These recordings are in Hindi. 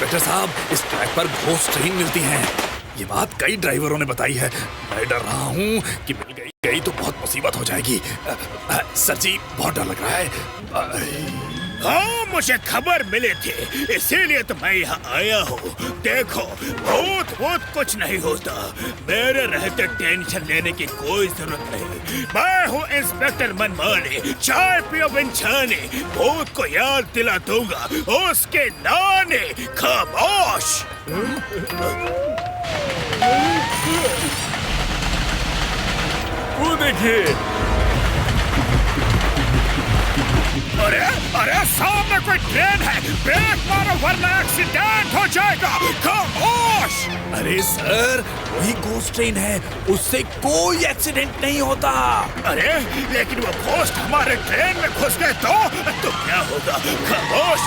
इंस्पेक्टर साहब, इस ट्रैक पर घोस्ट ट्रेन मिलती हैं। ये बात कई ड्राइवरों ने बताई है। मैं डर रहा हूँ कि मिल गई तो बहुत मुसीबत हो जाएगी। सर जी, बहुत डर लग रहा है। हाँ, मुझे खबर मिली थी, इसीलिए तो मैं यहाँ आया हूँ। देखो, भूत कुछ नहीं होता। मेरे रहते टेंशन लेने की कोई जरूरत नहीं। मैं हूँ इंस्पेक्टर मनमानी, चाय पियो बिंछानी। भूत को याद दिला दूंगा उसके नानी। खामोश। वो देखिए। अरे सामने कोई ट्रेन है, ब्रेक मारो वरना एक्सीडेंट हो जाएगा। खामोश। अरे सर, वही घोस्ट ट्रेन है, उससे कोई एक्सीडेंट नहीं होता। अरे लेकिन वो घोस्ट हमारे ट्रेन में घुस गए तो क्या होगा? खामोश।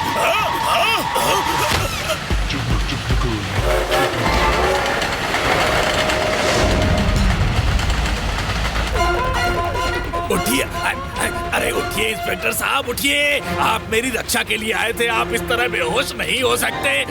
उठिए, अरे उठिए इंस्पेक्टर साहब, उठिए। आप मेरी रक्षा के लिए आए थे, आप इस तरह बेहोश नहीं हो सकते।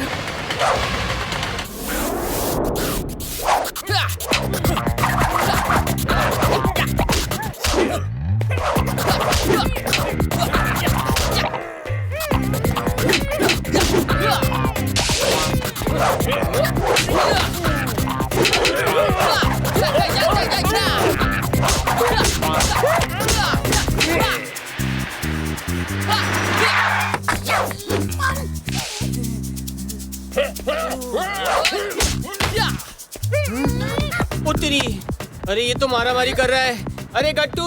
तेरी, अरे ये तो मारामारी कर रहा है। अरे गट्टू,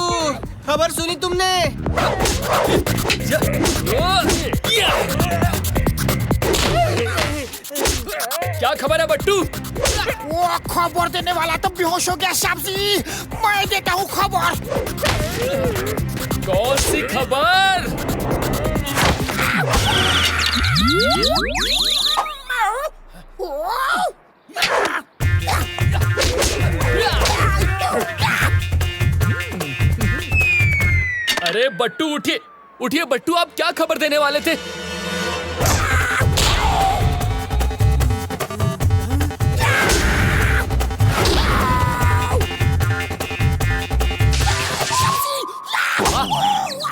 खबर सुनी तुमने? क्या खबर है बट्टू? वो खबर देने वाला तो बेहोश हो गया साहब जी। मैं देता हूँ खबर। कौन सी खबर? अरे बट्टू उठिए, उठिए बट्टू, आप क्या खबर देने वाले थे?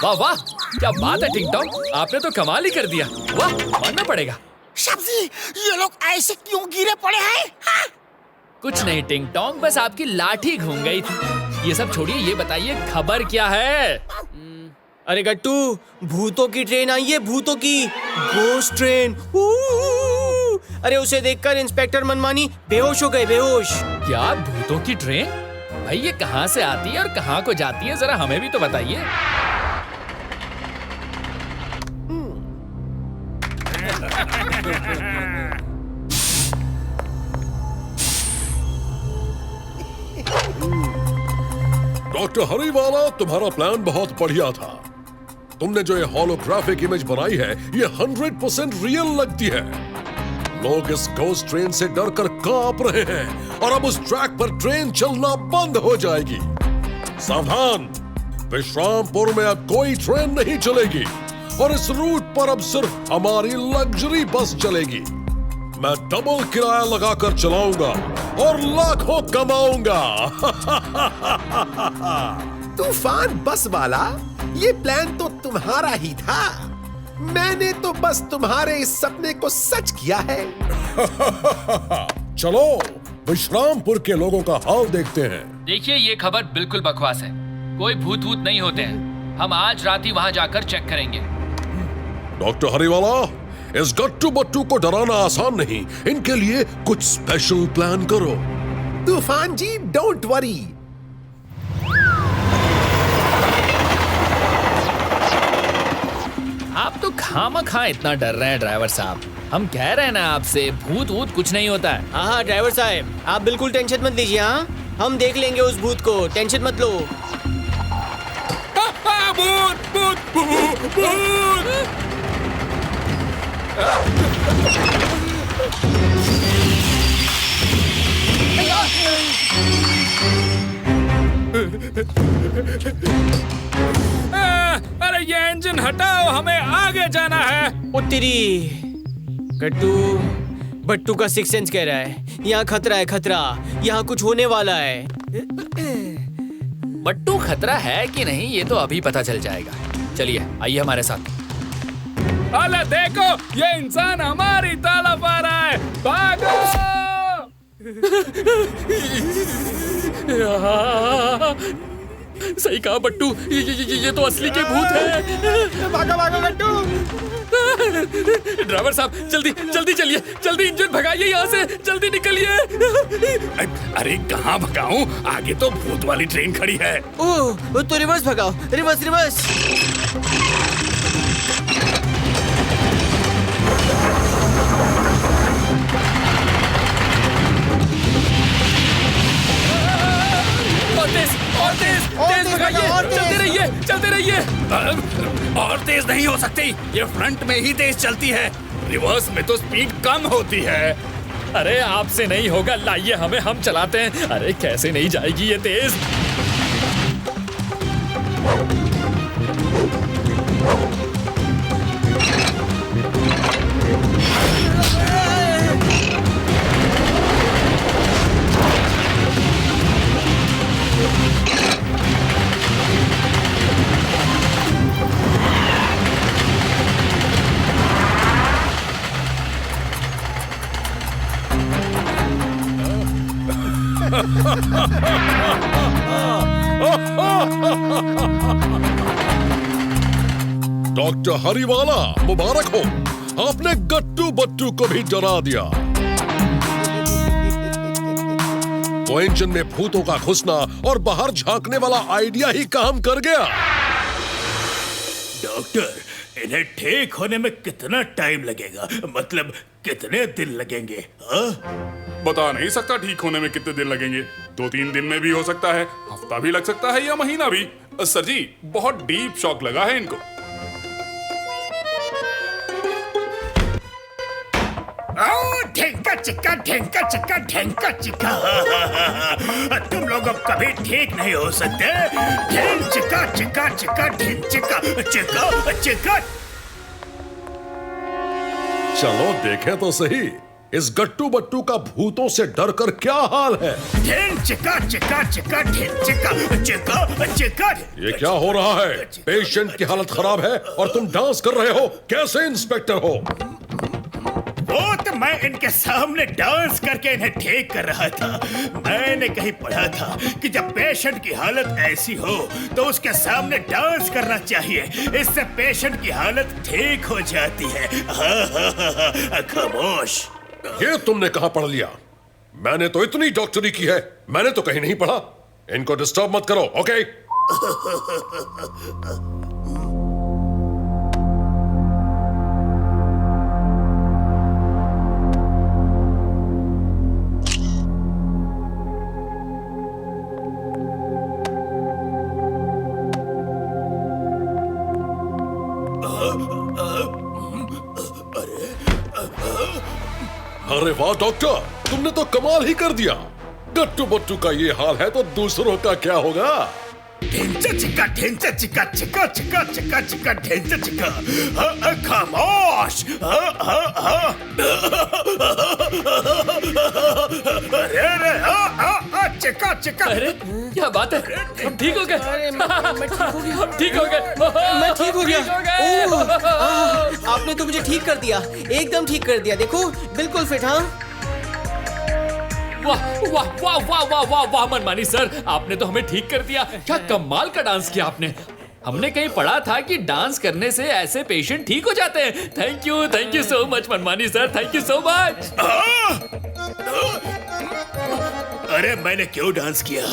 वाह वाह, क्या बात है टिंग टॉन्ग, आपने तो कमाल ही कर दिया। वाह, मानना पड़ेगा। साहब जी, ये लोग ऐसे क्यों गिरे पड़े हैं? हाँ? कुछ नहीं टिंग टॉन्ग, बस आपकी लाठी घूम गई थी। ये सब छोड़िए, ये बताइए खबर क्या है? अरे गट्टू, भूतों की ट्रेन आई है, भूतों की घोस्ट ट्रेन। अरे उसे देखकर इंस्पेक्टर मनमानी बेहोश हो गए, बेहोश। क्या भूतों की ट्रेन? भाई ये कहाँ से आती है और कहाँ को जाती है, जरा हमें भी तो बताइए। डॉक्टर हरीवाला, तुम्हारा प्लान बहुत बढ़िया था। तुमने जो ये होलोग्राफिक इमेज बनाई है, ये 100% रियल लगती है। लोग इस घोस्ट ट्रेन से डरकर कांप रहे हैं और अब उस ट्रैक पर ट्रेन चलना बंद हो जाएगी। सावधान, विश्रामपुर में अब कोई ट्रेन नहीं चलेगी और इस रूट पर अब सिर्फ हमारी लग्जरी बस चलेगी। मैं डबल किराया लगाकर चलाऊंगा और लाखों कमाऊंगा। तूफान बस वाला, ये प्लान तो तुम्हारा ही था। मैंने तो बस तुम्हारे इस सपने को सच किया है। चलो विश्रामपुर के लोगों का हाल देखते हैं। देखिए, ये खबर बिल्कुल बकवास है। कोई भूत वूत नहीं होते हैं। हम आज रात ही वहाँ जाकर चेक करेंगे। डॉक्टर हरीवाला, इस गट्टू बट्टू को डराना आसान नहीं। इनके लिए कुछ स्पेशल प्लान करो। तूफान जी, डोंट वरी। आप तो खामखा इतना डर रहे हैं ड्राइवर साहब। हम कह रहे हैं ना आपसे, भूत वूत कुछ नहीं होता है। हाँ ड्राइवर साहब, आप बिल्कुल टेंशन मत लीजिए। हाँ, हम देख लेंगे उस भूत को, टेंशन मत लो। भूत भूत भूत भूत। अरे ये इंजन हटाओ, हमें आगे जाना है। उत्तरी गट्टू, बट्टू का सिक्स सेंस कह रहा है यहाँ खतरा है, खतरा, यहाँ कुछ होने वाला है। बट्टू खतरा है कि नहीं ये तो अभी पता चल जाएगा। चलिए आइए हमारे साथ। अरे देखो, ये इंसान हमारी तरफ आ रहा है, भागो! सही कहा बट्टू, ये तो असली के भूत है। भागो भागो बट्टू। ड्राइवर साहब जल्दी जल्दी चलिए, जल्दी इंजन भगाइए यहाँ से, जल्दी निकलिए। अरे कहाँ भगाऊं? आगे तो भूत वाली ट्रेन खड़ी है। ओह, तो रिवर्स भगाओ, रिवर्स रिवर्स। और तेज भगाइए, चलते रहिए, चलते रहिए। और तेज नहीं हो सकती, ये फ्रंट में ही तेज चलती है, रिवर्स में तो स्पीड कम होती है। अरे आपसे नहीं होगा, लाइए हमें, हम चलाते हैं। अरे कैसे नहीं जाएगी ये तेज। डॉक्टर हरीवाला, मुबारक हो, आपने गट्टू बट्टू को भी डरा दिया। तो इंजन में भूतों का घुसना और बाहर झांकने वाला आइडिया ही काम कर गया। डॉक्टर, इन्हें ठीक होने में कितना टाइम लगेगा? मतलब कितने दिन लगेंगे? बता नहीं सकता ठीक होने में कितने दिन लगेंगे। 2-3 दिन में भी हो सकता है, हफ्ता भी लग सकता है या महीना भी। सर जी, बहुत डीप शॉक लगा है इनको। ढेंका चिक्का ढेंका चिक्का ढेंका चिक्का। तुम लोग अब कभी ठीक नहीं हो सकते। ढेंग चिक्का चिक्का चिक्का ढेंग चिक्का चिक्का चिक्का। चलो देखें तो सही, इस गट्टू बट्टू का भूतों से डर कर क्या हाल है। ढेंग चिक्का चिक्का चिक्का ढेंग चिक्का चिक्का चिक्का। ये क्या हो रहा है? पेशेंट की हालत खराब है और तुम डांस कर रहे हो, कैसे इंस्पेक्टर हो? वो तो मैं इनके सामने डांस करके इन्हें ठीक कर रहा था। मैंने कहीं पढ़ा था कि जब पेशेंट की हालत ऐसी हो तो उसके सामने डांस करना चाहिए, इससे पेशेंट की हालत ठीक हो जाती है। खामोश। ये तुमने कहां पढ़ लिया? मैंने तो इतनी डॉक्टरी की है, मैंने तो कहीं नहीं पढ़ा। इनको डिस्टर्ब मत करो, ओके? अरे वाह डॉक्टर, तुमने तो कमाल ही कर दिया। गट्टू बट्टू का ये हाल है तो दूसरों का क्या होगा? ढेंचा चिक्का चिक्का चिक्का चिक्का चिक्का चिक्का ढेंचा चिक्का। खामोश। अरे चिक्का चिक्का। अरे क्या बात है, हम ठीक हो गए। अरे मैं ठीक हो गया। हम ठीक हो गए। मैं ठीक हो गया। ठीक हो गए। आपने तो मुझे ठीक कर दिया, एकदम ठीक कर दिया। देखो बिल्कुल फिट। हाँ वाह वाह वाह वाह वाह वाह वाह मनमानी सर, आपने तो हमें ठीक कर दिया। क्या कमाल का डांस किया आपने। हमने कहीं पढ़ा था कि डांस करने से ऐसे पेशेंट ठीक हो जाते हैं। थैंक यू सो मच मनमानी sir, thank you so much. अरे मैंने क्यों डांस किया?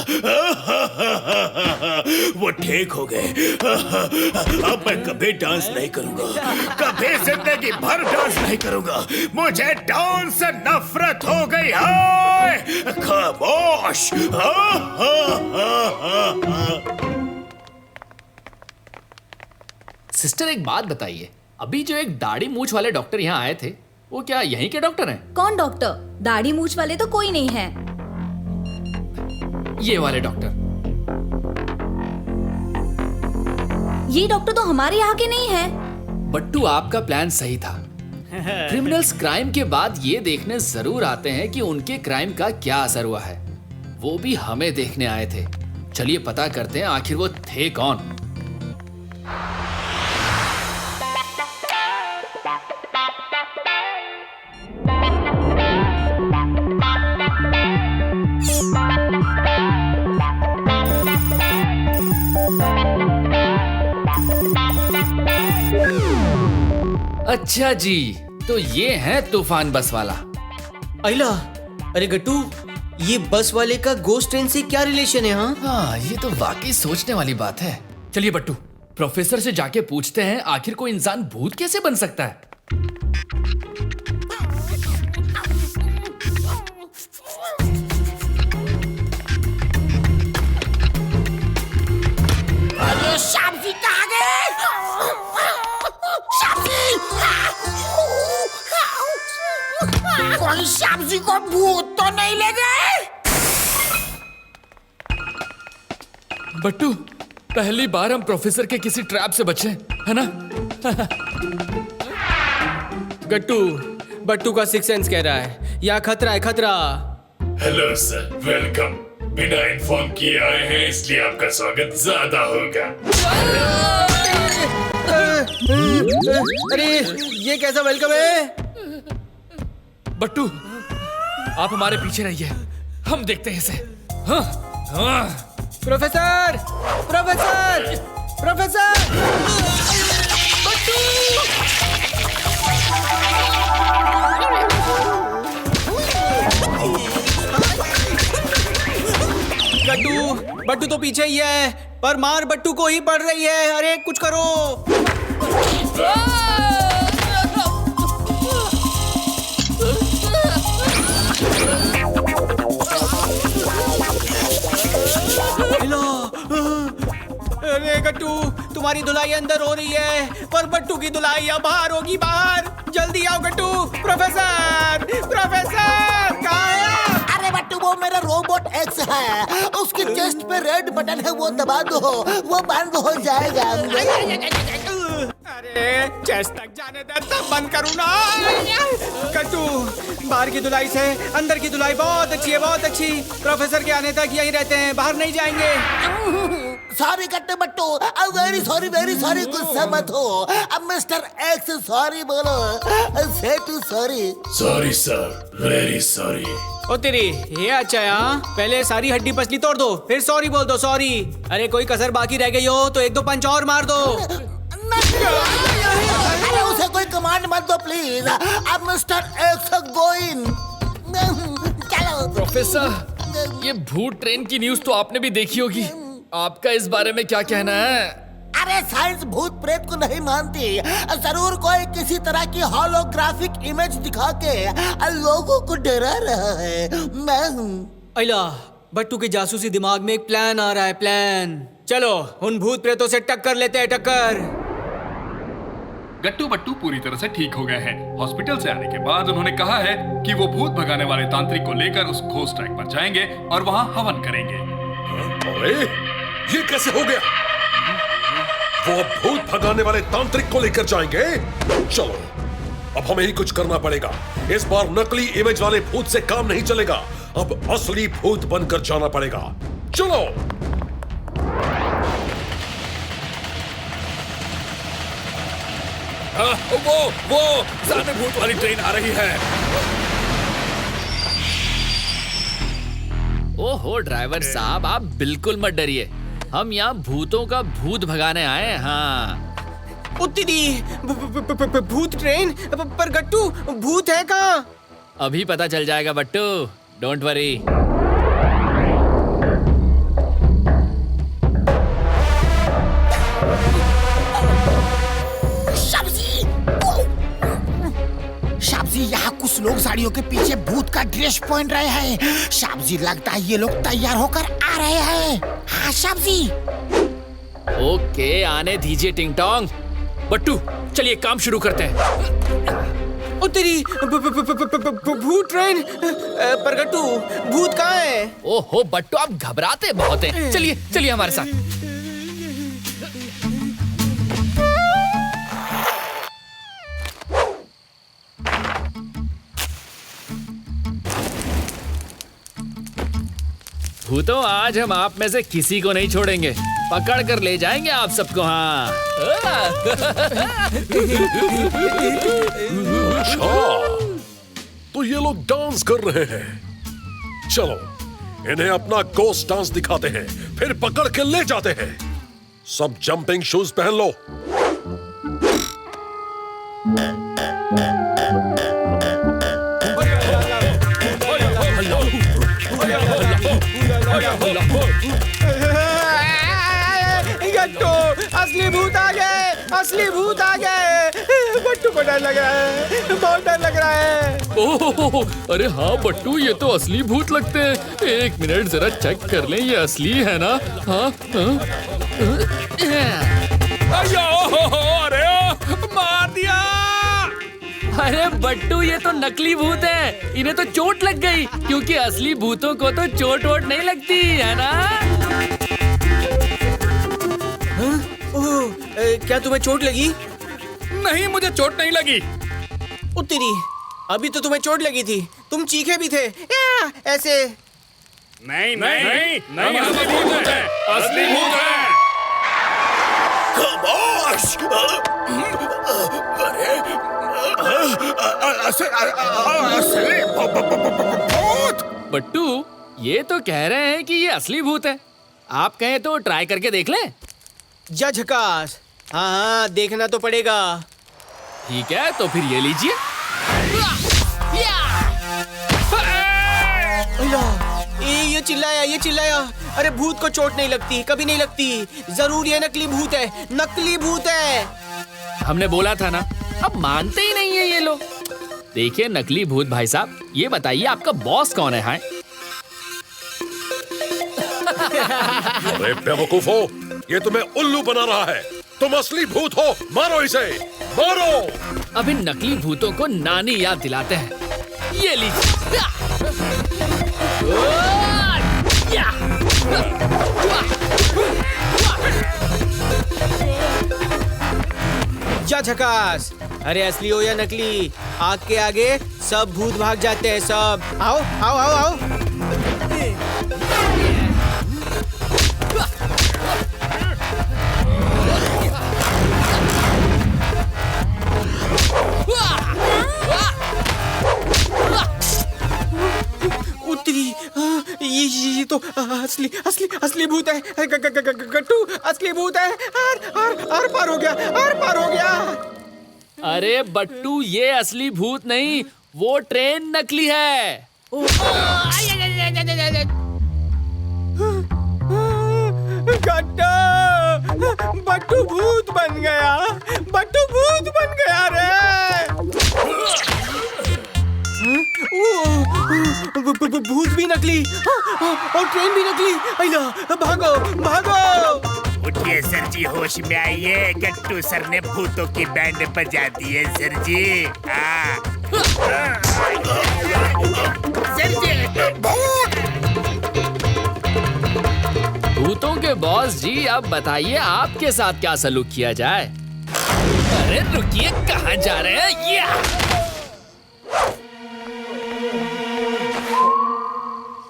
वो ठीक हो गए। अब मैं कभी डांस नहीं करूंगा, कभी जिंदगी भर डांस नहीं करूंगा। मुझे डांस से नफरत हो गई है। खामोश। सिस्टर एक बात बताइए, अभी जो एक दाढ़ी मूछ वाले डॉक्टर यहाँ आए थे, वो क्या यहीं के डॉक्टर हैं? कौन डॉक्टर? दाढ़ी मूछ वाले तो कोई नहीं है। ये वाले डॉक्टर। ये डॉक्टर तो हमारे यहाँ के नहीं है। बट्टू आपका प्लान सही था। क्रिमिनल्स क्राइम के बाद ये देखने जरूर आते हैं कि उनके क्राइम का क्या असर हुआ है। वो भी हमें देखने आए थे। चलिए पता करते हैं आखिर वो थे कौन। अच्छा जी, तो ये है तूफान बस वाला। अइला, अरे गट्टू, ये बस वाले का गोस्ट ट्रेन से क्या रिलेशन है? हाँ, ये तो वाकई सोचने वाली बात है। चलिए बट्टू, प्रोफेसर से जाके पूछते हैं आखिर कोई इंसान भूत कैसे बन सकता है। अरे श्याम जी कहाँ गए? श्याम जी! कोई श्याम जी को भूत तो नहीं ले गए? बट्टू, पहली बार हम प्रोफेसर के किसी ट्रैप से बचे, है ना? गट्टू, बट्टू का सिक्स सेंस कह रहा है यहाँ खतरा है, खतरा। Hello sir, welcome. बिना इन्फॉर्म किए आए हैं इसलिए आपका स्वागत ज्यादा होगा। अरे ये कैसा वेलकम है? बट्टू, आप हमारे पीछे रहिए, हम देखते हैं इसे। हाँ, हाँ। Professor, professor, professor! गट्टू, बट्टू तो पीछे ही है, पर मार बट्टू को ही पड़ रही है। अरे कुछ करो। अरे गट्टू, तुम्हारी धुलाई अंदर हो रही है, पर बट्टू की धुलाई अब बाहर होगी, बाहर। जल्दी आओ गट्टू। प्रोफेसर, प्रोफेसर कहाँ है? अरे बट्टू, वो मेरा रोबोट एक्स है, उसके चेस्ट पे रेड बटन है, वो दबा दो, वो बंद हो जाएगा। अरे चेस्ट तक जाने दे, तब बंद करूँ ना। गट्टू, बाहर की धुलाई से अंदर की धुलाई बहुत अच्छी है, बहुत अच्छी। प्रोफेसर के आने तक यहीं रहते हैं, बाहर नहीं जाएंगे। सॉरी कट्टे बट्टू, वेरी सॉरी, गुस्सा मत हो। अब मिस्टर एक्स सॉरी बोलो, say to sorry. Sorry sir, very sorry. ओ तेरी, ये अच्छा है। हाँ, पहले सारी हड्डी पसली तोड़ दो, फिर सॉरी बोल दो, सॉरी। अरे कोई कसर बाकी रह गई हो तो एक दो पंच और मार दो। अरे उसे कोई कमांड मत दो प्लीज। अब मिस्टर एक्स गो इन। चलो। प्रोफेसर, ये भूत ट्रेन की न्यूज़ तो आपने भी देखी होगी, आपका इस बारे में क्या कहना है? अरे साइंस भूत प्रेत को नहीं मानती। जरूर कोई किसी तरह की होलोग्राफिक इमेज दिखा के लोगों को डरा रहा है। मैं हूँ। अइला, बट्टू के जासूसी दिमाग में एक प्लान आ रहा है, प्लान। चलो उन भूत प्रेतों से टक्कर लेते हैं, टक्कर। गट्टू बट्टू पूरी तरह से ठीक हो गए हैं। हॉस्पिटल से आने के बाद उन्होंने कहा है कि वो भूत भगाने वाले तांत्रिक को लेकर उस घोस्ट ट्रैक पर जाएंगे और वहाँ हवन करेंगे। अरे ये कैसे हो गया? वो भूत भगाने वाले तांत्रिक को लेकर जाएंगे? चलो अब हमें ही कुछ करना पड़ेगा। इस बार नकली इमेज वाले भूत से काम नहीं चलेगा, अब असली भूत बनकर जाना पड़ेगा। चलो। वो सामने भूत वाली ट्रेन आ रही है। ओहो ड्राइवर साहब, आप बिल्कुल मत डरिए, हम यहाँ भूतों का भूत भगाने आए हैं। हाँ, उत्ती भूत ट्रेन, पर गट्टू भूत है कहाँ? अभी पता चल जाएगा बट्टू, डोंट वरी। शाबजी, यहाँ कुछ लोग साड़ियों के पीछे भूत का ड्रेस पहन रहे हैं। शाबजी, लगता है ये लोग तैयार होकर आ रहे हैं। हाँ शाबजी। ओके, आने दीजिए टिंग टोंग। बट्टू चलिए काम शुरू करते हैं। ओ तेरी भूत ट्रेन, पर गट्टू भूत कहाँ है? ओहो बट्टू, आप घबराते बहुत हैं। चलिए चलिए हमारे साथ। भूतों, आज हम आप में से किसी को नहीं छोड़ेंगे, पकड़ कर ले जाएंगे आप सबको। हाँ अच्छा, तो ये लोग डांस कर रहे हैं। चलो इन्हें अपना गोस्ट डांस दिखाते हैं, फिर पकड़ के ले जाते हैं। सब जंपिंग शूज पहन लो। गट्टू, असली भूत आ गए, असली भूत आ गए। गट्टू को डर लग रहा है, बहुत डर लग रहा है। ओह, अरे हाँ बट्टू, ये तो असली भूत लगते हैं। एक मिनट जरा चेक कर लें, ये असली है ना? हाँ अरे मार दिया। अरे बट्टू, ये तो नकली भूत है, इन्हें तो चोट लग गई, क्योंकि असली भूतों को तो चोट वोट नहीं लगती है ना? क्या तुम्हें चोट लगी? नहीं, मुझे चोट नहीं लगी। उत्तरी, अभी तो तुम्हें चोट लगी थी, तुम चीखे भी थे ऐसे। नहीं, असली भूत है, असली भूत है। खामोश! असली भूत! बट्टू, ये तो कह रहे हैं कि ये असली भूत है। आप कहें तो ट्राई करके देख लें। जा झकास। हाँ, देखना तो पड़ेगा। ठीक है, तो फिर ये लीजिए। ये चिल्लाया। अरे भूत को चोट नहीं लगती, कभी नहीं लगती। जरूर ये नकली भूत है, नकली भूत है। हमने बोला था ना, अब मानते ही नहीं है ये लोग। देखिए नकली भूत भाई साहब, ये बताइए आपका बॉस कौन है? हाँ? अरे बेवकूफो, ये तुम्हें उल्लू बना रहा है। तुम असली भूत हो, मारो इसे, मारो। अब इन नकली भूतों को नानी याद दिलाते हैं। ये लीजिए। जा झकास। अरे असली हो या नकली, आग के आगे सब भूत भाग जाते हैं सब। आओ आओ आओ आओ। उत्तरी, ये तो असली भूत है। गट्टू, असली भूत है। आर पार हो गया। अरे बट्टू, ये असली भूत नहीं, वो ट्रेन नकली है। बट्टू भूत बन गया रे। भूत भी नकली और ट्रेन भी नकली। भागो। उठिए सर जी, होश में आइए। गट्टू सर ने भूतों की बैंड बजा दी है सर जी। सर जी, भूतों के बॉस जी, अब बताइए आपके साथ क्या सलूक किया जाए? अरे रुकिए, कहाँ जा रहे हैं?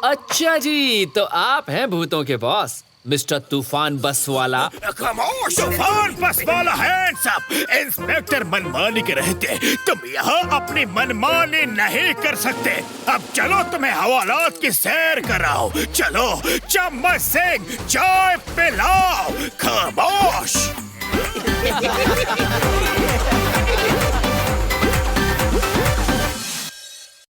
अच्छा जी, तो आप हैं भूतों के बॉस, मिस्टर तूफान बस वाला। खामोश! तूफान बस वाला हैंड्स अप। इंस्पेक्टर मनमानी के रहते तुम यहाँ अपनी मनमानी नहीं कर सकते। अब चलो, तुम्हें हवालात की सैर कराओ। चलो, चम्मच सिंह चाय पिलाओ। खामोश!